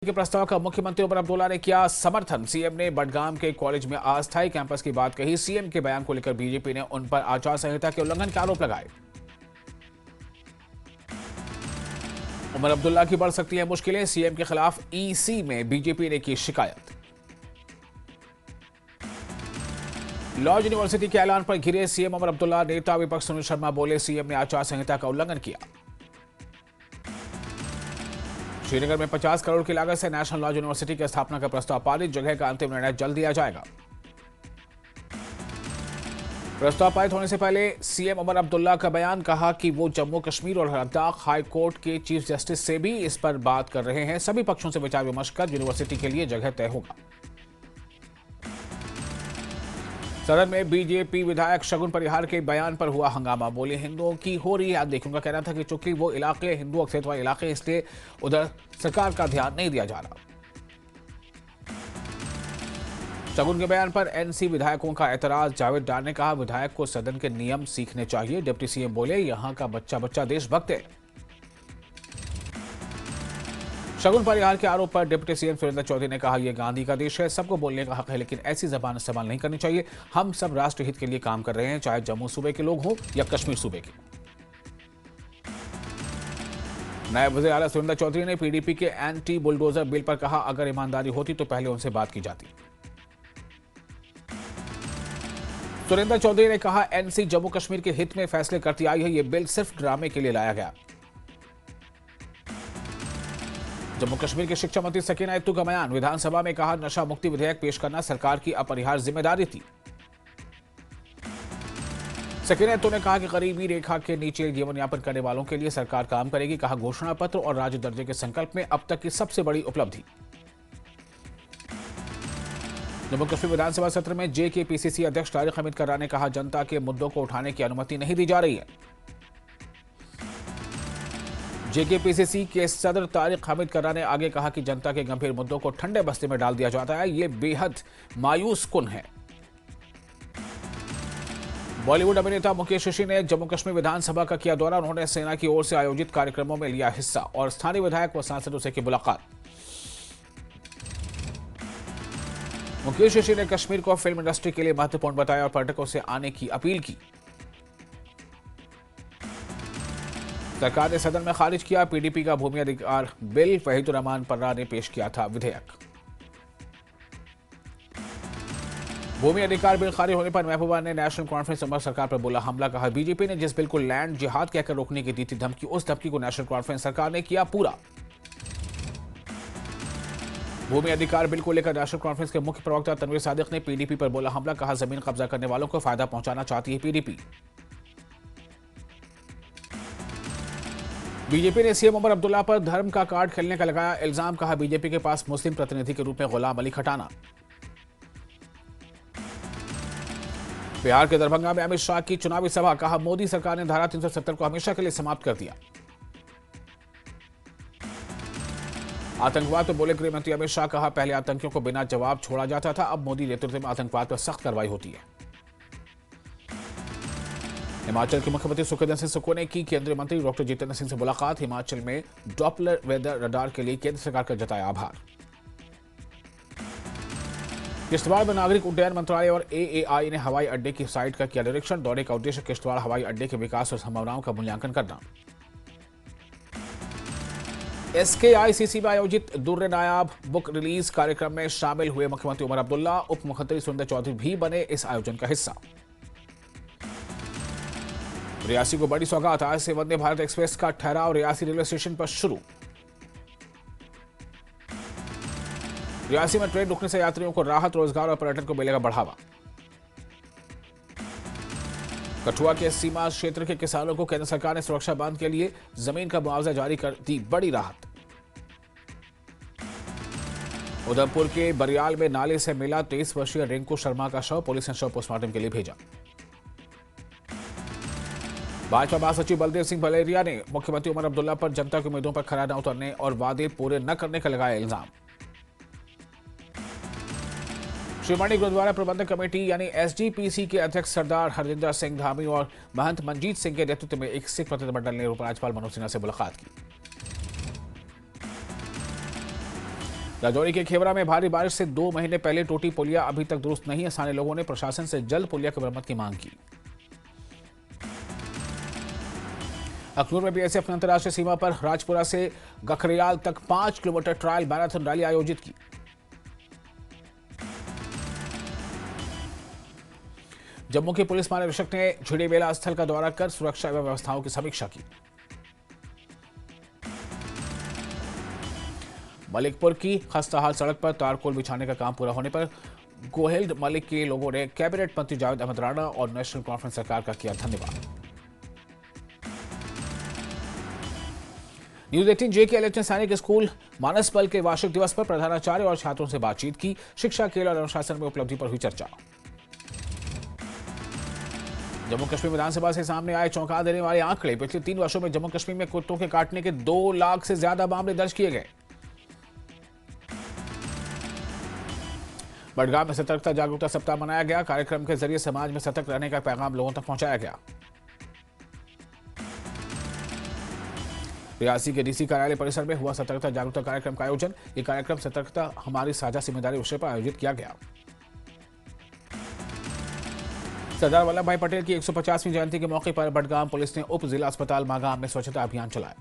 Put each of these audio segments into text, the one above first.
के प्रस्ताव का मुख्यमंत्री उमर अब्दुल्ला ने किया समर्थन। सीएम ने बडगाम के कॉलेज में अस्थायी कैंपस की बात कही। सीएम के बयान को लेकर बीजेपी ने उन पर आचार संहिता के उल्लंघन के आरोप लगाए। उमर अब्दुल्ला की बढ़ सकती है मुश्किलें। सीएम के खिलाफ ईसी में बीजेपी ने की शिकायत। लॉ यूनिवर्सिटी के ऐलान पर घिरे सीएम उमर अब्दुल्ला। नेता विपक्ष सुनील शर्मा बोले, सीएम ने आचार संहिता का उल्लंघन किया। श्रीनगर में 50 करोड़ की लागत से नेशनल लॉ यूनिवर्सिटी की स्थापना का प्रस्ताव पारित। जगह का अंतिम निर्णय जल्द दिया जाएगा। प्रस्ताव पारित होने से पहले सीएम उमर अब्दुल्ला का बयान, कहा कि वो जम्मू कश्मीर और लद्दाख हाई कोर्ट के चीफ जस्टिस से भी इस पर बात कर रहे हैं। सभी पक्षों से विचार विमर्श कर यूनिवर्सिटी के लिए जगह तय होगा। सदन में बीजेपी विधायक शगुन परिहार के बयान पर हुआ हंगामा। बोले, हिंदुओं की हो रही है अनदेखी। उनका कहना था कि चूंकि वो इलाके हिंदू अक्सरियत वाले इलाके, इसलिए उधर सरकार का ध्यान नहीं दिया जा रहा। शगुन के बयान पर एनसी विधायकों का एतराज। जावेद डार ने कहा, विधायक को सदन के नियम सीखने चाहिए। डिप्टी सीएम बोले, यहां का बच्चा बच्चा देशभक्त है। शगुन परिहार के आरोप पर डिप्टी सीएम सुरेंद्र चौधरी ने कहा, यह गांधी का देश है, सबको बोलने का हक है, लेकिन ऐसी जबान इस्तेमाल नहीं करनी चाहिए। हम सब राष्ट्र हित के लिए काम कर रहे हैं, चाहे जम्मू सूबे के लोग हों या कश्मीर सूबे के। नायब वज़ीर आला सुरेंद्र चौधरी ने पीडीपी के एंटी बुलडोजर बिल पर कहा, अगर ईमानदारी होती तो पहले उनसे बात की जाती। सुरेंद्र चौधरी ने कहा, एनसी जम्मू कश्मीर के हित में फैसले करती आई है, यह बिल सिर्फ ड्रामे के लिए लाया गया। जम्मू कश्मीर के शिक्षा मंत्री सकीना इत्तू का बयान, विधानसभा में कहा, नशा मुक्ति विधेयक पेश करना सरकार की अपरिहार्य जिम्मेदारी थी। सकीना इत्तू ने कहा कि गरीबी रेखा के नीचे जीवन यापन करने वालों के लिए सरकार काम करेगी। कहा, घोषणा पत्र और राज्य दर्जे के संकल्प में अब तक की सबसे बड़ी उपलब्धि। जम्मू कश्मीर विधानसभा सत्र में जेकेपीसीसी अध्यक्ष तारिक हमीद कर्रा ने कहा, जनता के मुद्दों को उठाने की अनुमति नहीं दी जा रही है। जेकेपीसीसी के सदर तारिक हमीद कर्रा ने आगे कहा कि जनता के गंभीर मुद्दों को ठंडे बस्ते में डाल दिया जाता है, ये बेहद मायूस कुन है। बॉलीवुड अभिनेता मुकेश ऋषि ने जम्मू कश्मीर विधानसभा का किया दौरा। उन्होंने सेना की ओर से आयोजित कार्यक्रमों में लिया हिस्सा और स्थानीय विधायक व सांसदों से की मुलाकात। मुकेश ऋषि ने कश्मीर को फिल्म इंडस्ट्री के लिए महत्वपूर्ण बताया और पर्यटकों से आने की अपील की। सरकार ने सदन में खारिज किया पीडीपी का भूमि अधिकार बिल। वहीदुर रहमान पर्रा ने पेश किया था विधेयक। भूमि अधिकार बिल खारिज होने पर महबूबा ने नेशनल कॉन्फ्रेंस नंबर सरकार पर बोला हमला। कहा, बीजेपी ने जिस बिल को लैंड जिहाद कहकर रोकने की दी थी धमकी, उस धमकी को नेशनल कॉन्फ्रेंस सरकार ने किया पूरा। भूमि अधिकार बिल को लेकर नेशनल कॉन्फ्रेंस के मुख्य प्रवक्ता तनवीर सादिक ने पीडीपी पर बोला हमला। कहा, जमीन कब्जा करने वालों को फायदा पहुंचाना चाहती है पीडीपी। बीजेपी ने सीएम उमर अब्दुल्ला पर धर्म का कार्ड खेलने का लगाया इल्जाम। कहा, बीजेपी के पास मुस्लिम प्रतिनिधि के रूप में गुलाम अली खटाना। बिहार के दरभंगा में अमित शाह की चुनावी सभा। कहा, मोदी सरकार ने धारा 370 को हमेशा के लिए समाप्त कर दिया। आतंकवाद पर बोले गृह मंत्री अमित शाह। कहा, पहले आतंकियों को बिना जवाब छोड़ा जाता था, अब मोदी नेतृत्व में आतंकवाद पर सख्त कार्रवाई होती है। हिमाचल के मुख्यमंत्री सुखविंदर सिंह सुक्खू ने की केंद्रीय मंत्री डॉक्टर जितेंद्र सिंह से मुलाकात। हिमाचल में डॉपलर वेदर रडार के लिए केंद्र सरकार का जताया आभार। किश्तवाड़ में नागरिक उड्डयन मंत्रालय और एएआई ने हवाई अड्डे की साइट का किया निरीक्षण। दौरे का उद्देश्य किश्तवाड़ हवाई अड्डे के विकास और संभावनाओं का मूल्यांकन करना। एसकेआईसीसी में आयोजित दुर्र नायाब बुक रिलीज कार्यक्रम में शामिल हुए मुख्यमंत्री उमर अब्दुल्ला। उप मुख्यमंत्री सुरेंद्र चौधरी भी बने इस आयोजन का हिस्सा। रियासी को बड़ी सौगात। आज से वंदे भारत एक्सप्रेस का ठहराव रियासी रेलवे स्टेशन पर शुरू। रियासी में ट्रेन रुकने से यात्रियों को राहत, रोजगार और पर्यटन को मिलेगा बढ़ावा। कठुआ के सीमा क्षेत्र के किसानों को केंद्र सरकार ने सुरक्षा बांध के लिए जमीन का मुआवजा जारी कर दी बड़ी राहत। उधमपुर के बरियाल में नाले से मिला 23 वर्षीय रिंकू शर्मा का शव। पुलिस ने शव पोस्टमार्टम के लिए भेजा। भाजपा महासचिव बलदेव सिंह भलेरिया ने मुख्यमंत्री उमर अब्दुल्ला पर जनता की उम्मीदों पर खरा न उतरने और वादे पूरे न करने का लगाया इल्जाम। श्रीमणी गुरुद्वारा प्रबंधक कमेटी यानी एसजीपीसी के अध्यक्ष सरदार हरजिंदर सिंह धामी और महंत मंजीत सिंह के नेतृत्व में एक सिख प्रतिनिधिमंडल ने उपराज्यपाल मनोज सिन्हा से मुलाकात की। राजौरी के खेवरा में भारी बारिश से 2 महीने पहले टूटी पुलिया अभी तक दुरुस्त नहीं है। स्थानीय लोगों ने प्रशासन से जल्द पुलिया की मरम्मत की मांग की। अखनूर में बीएसएफ ने अंतर्राष्ट्रीय सीमा पर राजपुरा से गखरियाल तक 5 किलोमीटर ट्रायल मैराथन रैली आयोजित की। जम्मू के पुलिस महानिरीक्षक ने झिड़ीमेला स्थल का दौरा कर सुरक्षा एवं व्यवस्थाओं की समीक्षा की। मलिकपुर की खस्ताहाल सड़क पर तारकोल बिछाने का काम पूरा होने पर गोहिल मलिक के लोगों ने कैबिनेट मंत्री जावेद अहमद राणा और नेशनल कॉन्फ्रेंस सरकार का किया धन्यवाद। न्यूज 18 JK एलिट सैनिक स्कूल मानस बल के वार्षिक दिवस पर प्रधानाचार्य और छात्रों से बातचीत की। शिक्षा, खेल और अनुशासन में उपलब्धि पर हुई चर्चा। जम्मू कश्मीर विधानसभा से सामने आए चौंका देने वाले आंकड़े। पिछले 3 वर्षों में जम्मू कश्मीर में कुत्तों के काटने के 2 लाख से ज्यादा मामले दर्ज किए गए। बडगाम में सतर्कता जागरूकता सप्ताह मनाया गया। कार्यक्रम के जरिए समाज में सतर्क रहने का पैगाम लोगों तक पहुंचाया गया। रियासी के डीसी कार्यालय परिसर में हुआ सतर्कता जागरूकता कार्यक्रम का आयोजन। यह कार्यक्रम सतर्कता हमारी साझा जिम्मेदारी विषय पर आयोजित किया गया। सरदार वल्लभ भाई पटेल की 150वीं जयंती के मौके पर बडगाम पुलिस ने उप जिला अस्पताल मागाम में स्वच्छता अभियान चलाया।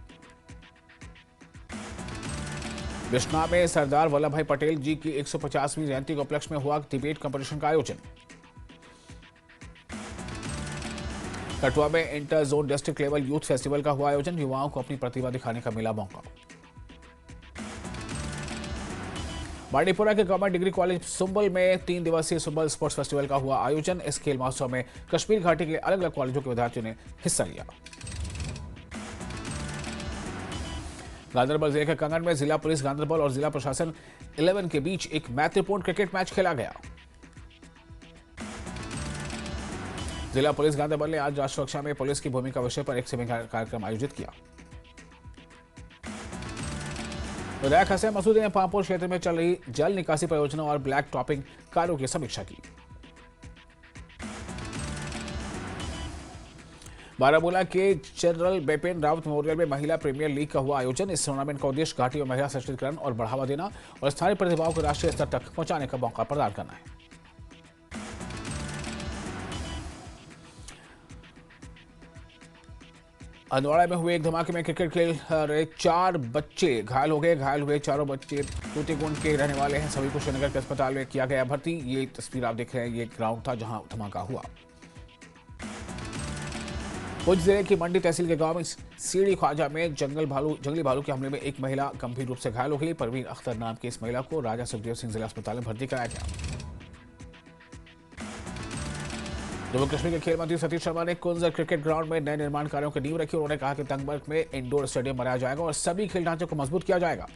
बिश्ना में सरदार वल्लभ भाई पटेल जी की 150वीं जयंती के उपलक्ष्य में हुआ डिबेट कंपटीशन का आयोजन। कठुआ में inter zone district level youth festival का हुआ आयोजन। युवाओं को अपनी प्रतिभा दिखाने का मिला मौका। बांडीपुरा के गवर्नमेंट डिग्री कॉलेज सुंबल में 3 दिवसीय सुंबल स्पोर्ट्स फेस्टिवल का हुआ आयोजन। इस खेल महोत्सव में कश्मीर घाटी के अलग अलग कॉलेजों के विद्यार्थियों ने हिस्सा लिया। गांधरबल जिले के कंगन में जिला पुलिस गांधरबल और जिला प्रशासन 11 के बीच एक मैत्रीपूर्ण क्रिकेट मैच खेला गया। जिला पुलिस गांधरबल ने आज राष्ट्र सुरक्षा में पुलिस की भूमिका विषय पर एक सेमिनार कार्यक्रम आयोजित किया। विधायक हसन मसूदी ने पांपोर क्षेत्र में चल रही जल निकासी परियोजना और ब्लैक टॉपिंग कार्यों की समीक्षा की। बारामूला के जनरल बिपिन रावत मेमोरियल में महिला प्रीमियर लीग का हुआ आयोजन। इस टूर्नामेंट का उद्देश्य घाटी में महिला सशक्तिकरण और बढ़ावा देना और स्थानीय प्रतिभाओं को राष्ट्रीय स्तर तक पहुंचाने का मौका प्रदान करना है। हंदवाड़ा में हुए एक धमाके में क्रिकेट खेल रहे 4 बच्चे घायल हो गए। घायल हुए चारों बच्चे टूटीगुंड के रहने वाले हैं। सभी को श्रीनगर के अस्पताल में किया गया भर्ती। ये तस्वीर आप देख रहे हैं, ये ग्राउंड था जहां धमाका हुआ। पुंछ जिले की मंडी तहसील के गांव में सीढ़ी ख्वाजा में जंगली भालू के हमले में एक महिला गंभीर रूप से घायल हो गई। परवीन अख्तर नाम की इस महिला को राजा सुखदेव सिंह जिला अस्पताल में भर्ती कराया गया। जम्मू कश्मीर के खेल मंत्री सतीश शर्मा ने कुंजर क्रिकेट ग्राउंड में नए निर्माण कार्यों की नींव रखी। उन्होंने कहा कि तंगबर्ग में इंडोर स्टेडियम बनाया जाएगा और सभी खेल ढांचे को मजबूत किया जाएगा।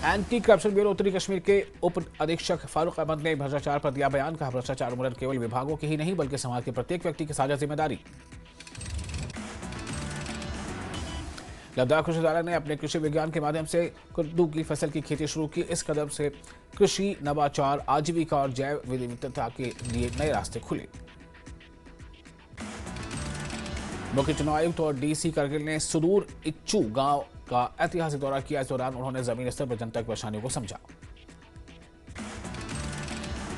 एंटी करप्शन ब्यूरो उत्तरी कश्मीर के उप अधीक्षक फारूक अहमद ने भ्रष्टाचार पर दिया बयान। कहा, भ्रष्टाचार उन्मूलन केवल विभागों की ही नहीं बल्कि समाज के प्रत्येक व्यक्ति की साझा जिम्मेदारी। लद्दाख कृषि अदालत ने अपने कृषि विज्ञान के माध्यम से कद्दू की फसल की खेती शुरू की। इस कदम से कृषि नवाचार, आजीविका और जैव विविधता के लिए नए रास्ते खुले। मुख्य चुनाव आयुक्त और डीसी करगिल ने सुदूर इच्चू गांव का ऐतिहासिक दौरा किया। इस दौरान उन्होंने जमीनी स्तर पर जनता की परेशानियों को समझा।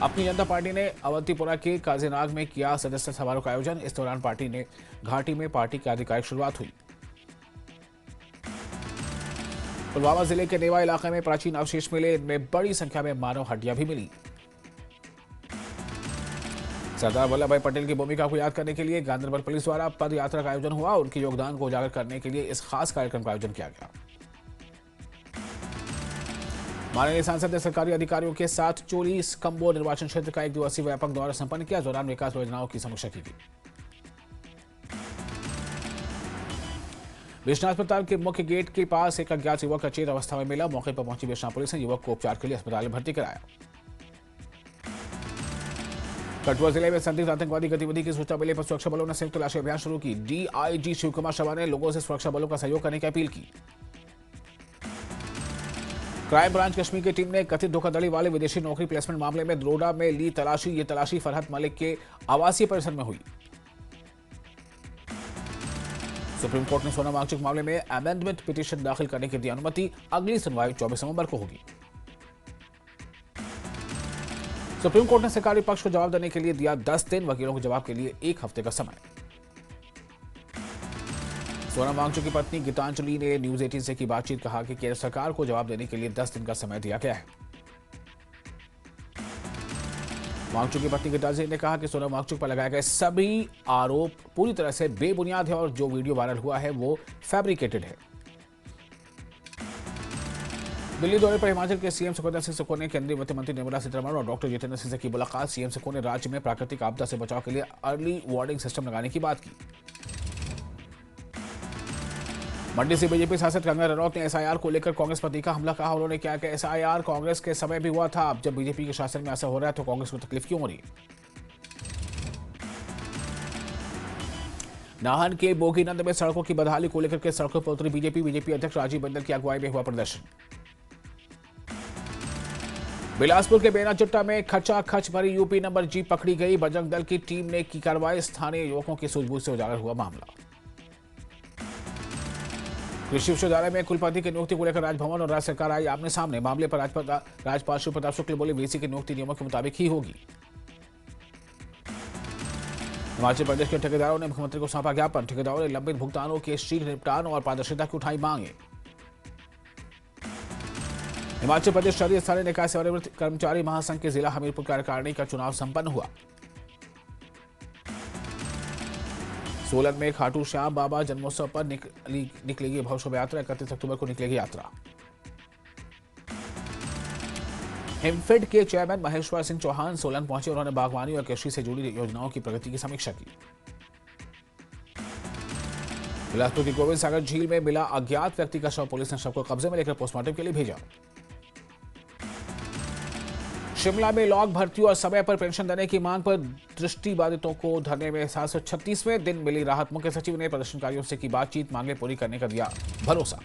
अपनी जनता पार्टी ने अवंतीपुरा के काजीनाग में किया सदस्य समारोह का आयोजन। इस दौरान पार्टी ने घाटी में पार्टी की आधिकारिक शुरुआत हुई। पुलवामा जिले के नेवा इलाके में प्राचीन अवशेष मिले। इनमें बड़ी संख्या में मानव हड्डियां भी मिली। सरदार वल्लभ भाई पटेल की भूमिका को याद करने के लिए गांधरबल पुलिस द्वारा पद यात्रा का आयोजन हुआ। उनके योगदान को उजागर करने के लिए इस खास कार्यक्रम का आयोजन किया गया। माननीय सांसद ने सरकारी अधिकारियों के साथ चोली कंबो निर्वाचन क्षेत्र का 1 दिवसीय व्यापक दौरा संपन्न किया। इस दौरान विकास योजनाओं की समीक्षा की गई। बिश्ना अस्पताल के मुख्य गेट के पास एक अज्ञात युवक अचेत अवस्था में मिला। मौके पर पहुंची बिश्ना पुलिस ने युवक को उपचार के लिए अस्पताल में भर्ती कराया। कठुआ जिले में संदिग्ध आतंकवादी गतिविधि की सूचना मिलने पर सुरक्षा बलों ने संयुक्त तलाशी अभियान शुरू की। डीआईजी शिव कुमार शर्मा ने लोगों से सुरक्षा बलों का सहयोग करने की अपील की। क्राइम ब्रांच कश्मीर की टीम ने कथित धोखाधड़ी वाले विदेशी नौकरी प्लेसमेंट मामले में द्रोडा में ली तलाशी। ये तलाशी फरहत मलिक के आवासीय परिसर में हुई। सुप्रीम कोर्ट ने सोनम वांगचुक मामले में अमेंडमेंट पिटीशन दाखिल करने की दी अनुमति। अगली सुनवाई 24 नवंबर को होगी। सुप्रीम कोर्ट ने सरकारी पक्ष को जवाब देने के लिए दिया 10 दिन, वकीलों को जवाब के लिए 1 हफ्ते का समय। सोनम वांगचुक की पत्नी गीतांजलि ने न्यूज 18 से की बातचीत, कहा कि केंद्र सरकार को जवाब देने के लिए 10 दिन का समय दिया गया है। वांगचुक की पत्नी गीतांजलि ने कहा कि सोनम वांगचुक पर लगाए गए सभी आरोप पूरी तरह से बेबुनियाद है और जो वीडियो वायरल हुआ है वो फैब्रिकेटेड है। दिल्ली दौरे पर हिमाचल के सीएम सुखविंदर सिंह सुक्खू ने केंद्रीय वित्त मंत्री निर्मला सीतारमण और डॉक्टर जितेंद्र सिंह से की मुलाकात। सीएम सुक्खू ने राज्य में प्राकृतिक आपदा से बचाव के लिए अर्ली वार्निंग सिस्टम लगाने की बात की। मंडी से बीजेपी सांसद कंगना रनौत ने एसआईआर को लेकर कांग्रेस पर तीखा हमला कहा। उन्होंने क्या कि एसआईआर कांग्रेस के समय भी हुआ था, अब जब बीजेपी के शासन में ऐसा हो रहा है तो कांग्रेस को तकलीफ क्यों हो रही है। नाहन के बोगीनंद में सड़कों की बदहाली को लेकर के सड़कों पर उतरी बीजेपी अध्यक्ष राजीव बिंदल की अगुवाई में हुआ प्रदर्शन। बिलासपुर के बेनाचुट्टा में खचाखच भरी यूपी नंबर जीप पकड़ी गई। बजरंग दल की टीम ने की कार्रवाई। स्थानीय युवकों की सूझबूझ से उजागर हुआ मामला। कृषि विश्वविद्यालय में कुलपति की नियुक्ति को लेकर राजभवन और राज्य सरकार आई आमने सामने। मामले पर राज्यपाल शिव प्रताप शुक्ल बोले वीसी की नियुक्ति नियमों के मुताबिक ही होगी। हिमाचल प्रदेश के ठेकेदारों ने मुख्यमंत्री को सौंपा ज्ञापन। ठेकेदारों ने लंबित भुगतानों के शीघ्र निपटान और पारदर्शिता की उठाई मांगे। हिमाचल प्रदेश शहरी स्थानीय निकाय सेवानिवृत्त कर्मचारी महासंघ के जिला हमीरपुर कार्यकारिणी का चुनाव संपन्न हुआ। सोलन में खाटू श्याम बाबा जन्मोत्सव पर निकलेगी भव्य शोभा यात्रा। 31 अक्टूबर को निकलेगी यात्रा। हिमफेड के चेयरमैन महेश्वर सिंह चौहान सोलन पहुंचे। उन्होंने बागवानी और कृषि से जुड़ी योजनाओं की प्रगति की समीक्षा की। बिलासपुर की गोविंद सागर झील में मिला अज्ञात व्यक्ति का शव। पुलिस ने शव को कब्जे में लेकर पोस्टमार्टम के लिए भेजा। शिमला में लॉग भर्ती और समय पर पेंशन देने की मांग पर दृष्टिबाधितों को धरने में 736वें दिन मिली राहत। मुख्य सचिव ने प्रदर्शनकारियों से की बातचीत, मांगे पूरी करने का दिया भरोसा।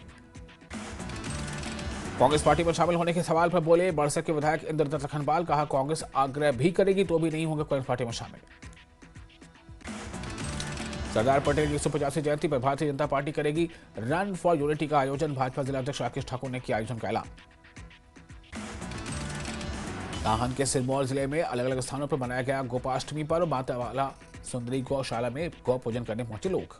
कांग्रेस पार्टी में शामिल होने के सवाल पर बोले बड़सर के विधायक इंद्रदत्त लखनपाल, कहा कांग्रेस आग्रह भी करेगी तो भी नहीं होंगे कांग्रेस पार्टी में शामिल। सरदार पटेल की 150वीं जयंती पर भारतीय जनता पार्टी करेगी रन फॉर यूनिटी का आयोजन। भाजपा जिला अध्यक्ष राकेश ठाकुर ने किया आयोजन का ऐलान। नाहन के सिरमौर जिले में अलग अलग स्थानों पर मनाया गया गोपाष्टमी पर। माता वाला सुंदरी गौशाला में गौ पूजन करने पहुंचे लोग।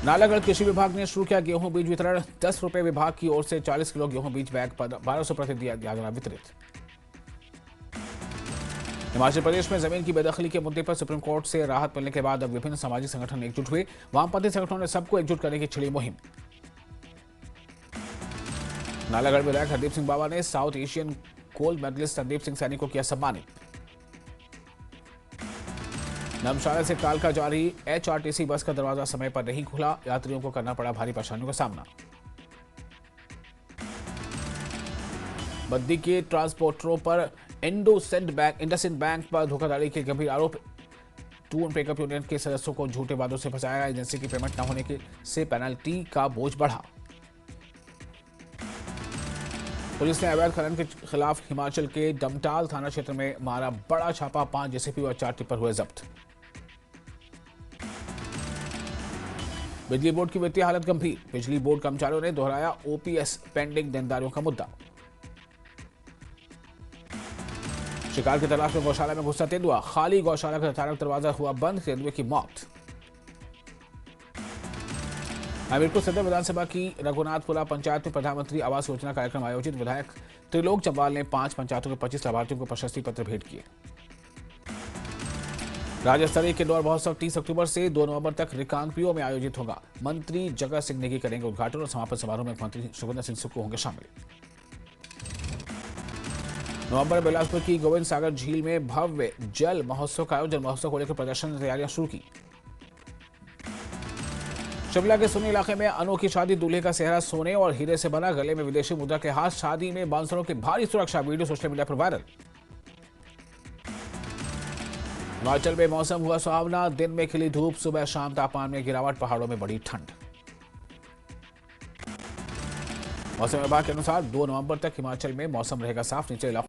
नालागढ़ कृषि विभाग ने शुरू किया गेहूं बीज वितरण। 10 रुपए विभाग की ओर से 40 किलो गेहूं बीज बैग 1200 प्रति दिया जाना वितरित। हिमाचल प्रदेश में जमीन की बेदखली के मुद्दे पर सुप्रीम कोर्ट से राहत मिलने के बाद अब विभिन्न सामाजिक संगठन एकजुट हुए। वामपंथी संगठनों ने सबको एकजुट करने की छिड़ी मुहिम। नालागढ़ विधायक हरदीप सिंह बाबा ने South Asian gold medallist Sandeep Singh Saini को किया सम्मानित। धर्मशाला से कालका जा रही एचआरटीसी बस का दरवाजा समय पर नहीं खुला। यात्रियों को करना पड़ा भारी परेशानियों का सामना। बद्दी के ट्रांसपोर्टरों पर इंडसइंड बैंक पर धोखाधड़ी के गंभीर आरोप। टूर पिकअप यूनियन के सदस्यों को झूठे वादों से फंसाया। एजेंसी की पेमेंट न होने से पेनल्टी का बोझ बढ़ा। पुलिस ने अवैध खनन के खिलाफ हिमाचल के डमटाल थाना क्षेत्र में मारा बड़ा छापा। 5 जेसीबी और 4 टिप्पर हुए जब्त। बिजली बोर्ड की वित्तीय हालत गंभीर। बिजली बोर्ड कर्मचारियों ने दोहराया ओपीएस पेंडिंग देनदारियों का मुद्दा। शिकार की तलाश में गौशाला में घुसा तेंदुआ। खाली गौशाला का अचानक दरवाजा हुआ बंद, तेंदुए की मौत। हमीरपुर सदर विधानसभा की रघुनाथपुरा पंचायत में प्रधानमंत्री आवास योजना कार्यक्रम आयोजित। विधायक त्रिलोक जम्वाल ने 5 पंचायतों के 25 लाभार्थियों को प्रशस्ति पत्र भेंट किए। राज्य स्तरीय किन्नौर महोत्सव 30 अक्टूबर से 2 नवंबर तक रिकांगपिओ में आयोजित होगा। मंत्री जगत सिंह नेगी करेंगे उद्घाटन और समापन समारोह में मुख्यमंत्री सुखविंदर सिंह सुक्खू होंगे शामिल। नवंबर में बिलासपुर की गोविंद सागर झील में भव्य जल महोत्सव का आयोजन। महोत्सव को लेकर प्रदर्शन की तैयारियां शुरू की। शिमला के सुन्नी इलाके में अनोखी शादी। दूल्हे का सेहरा सोने और हीरे से बना, गले में विदेशी मुद्रा के हाथ। शादी में बाउंसरों की भारी सुरक्षा। वीडियो सोशल मीडिया पर वायरल। हिमाचल में मौसम हुआ सुहावना। दिन में खिली धूप, सुबह शाम तापमान में गिरावट, पहाड़ों में बढ़ी ठंड। मौसम विभाग के अनुसार 2 नवंबर तक हिमाचल में मौसम रहेगा साफ। निचले इलाकों